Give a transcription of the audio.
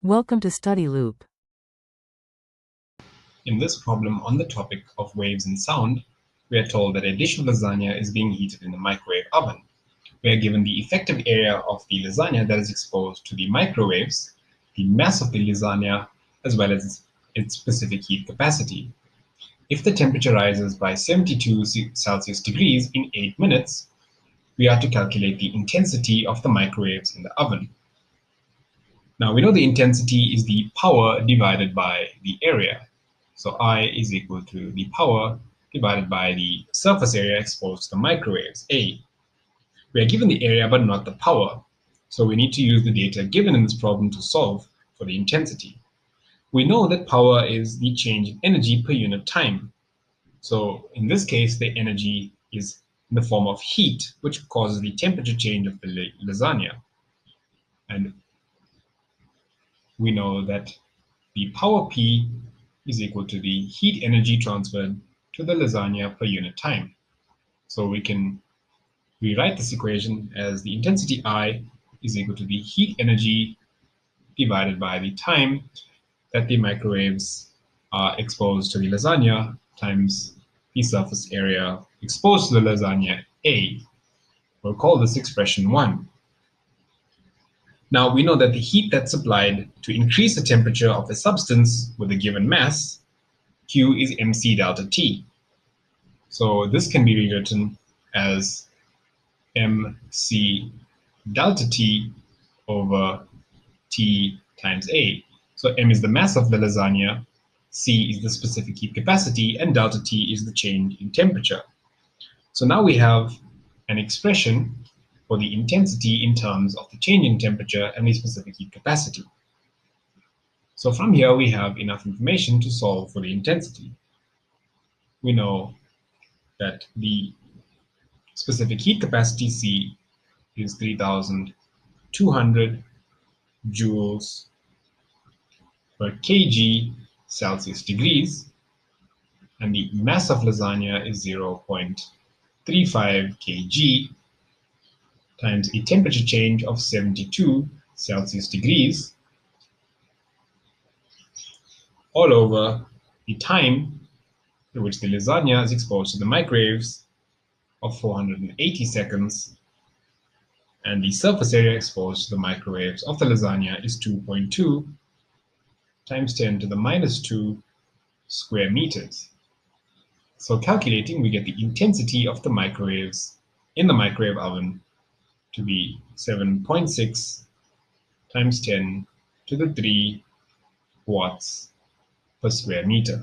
Welcome to Study Loop. In this problem on the topic of waves and sound, we are told that a dish of lasagna is being heated in a microwave oven. We are given the effective area of the lasagna that is exposed to the microwaves, the mass of the lasagna, as well as its specific heat capacity. If the temperature rises by 72 Celsius degrees in 8 minutes, we are to calculate the intensity of the microwaves in the oven. Now we know the intensity is the power divided by the area. So I is equal to the power divided by the surface area exposed to the microwaves, A. We are given the area but not the power. So we need to use the data given in this problem to solve for the intensity. We know that power is the change in energy per unit time. So in this case, the energy is in the form of heat, which causes the temperature change of the lasagna. And we know that the power P is equal to the heat energy transferred to the lasagna per unit time. So we can rewrite this equation as the intensity I is equal to the heat energy divided by the time that the microwaves are exposed to the lasagna times the surface area exposed to the lasagna A. We'll call this expression 1. Now we know that the heat that's applied to increase the temperature of a substance with a given mass, Q, is mc delta T. So this can be rewritten as mc delta T over T times A. So m is the mass of the lasagna, C is the specific heat capacity, and delta T is the change in temperature. So now we have an expression for the intensity in terms of the change in temperature and the specific heat capacity. So from here we have enough information to solve for the intensity. We know that the specific heat capacity C is 3,200 joules per kg Celsius degrees, and the mass of lasagna is 0.35 kg times a temperature change of 72 Celsius degrees all over the time in which the lasagna is exposed to the microwaves of 480 seconds, and the surface area exposed to the microwaves of the lasagna is 2.2 times 10 to the minus 2 square meters. So calculating, we get the intensity of the microwaves in the microwave oven to be 7.6 times 10 to the 3 watts per square meter.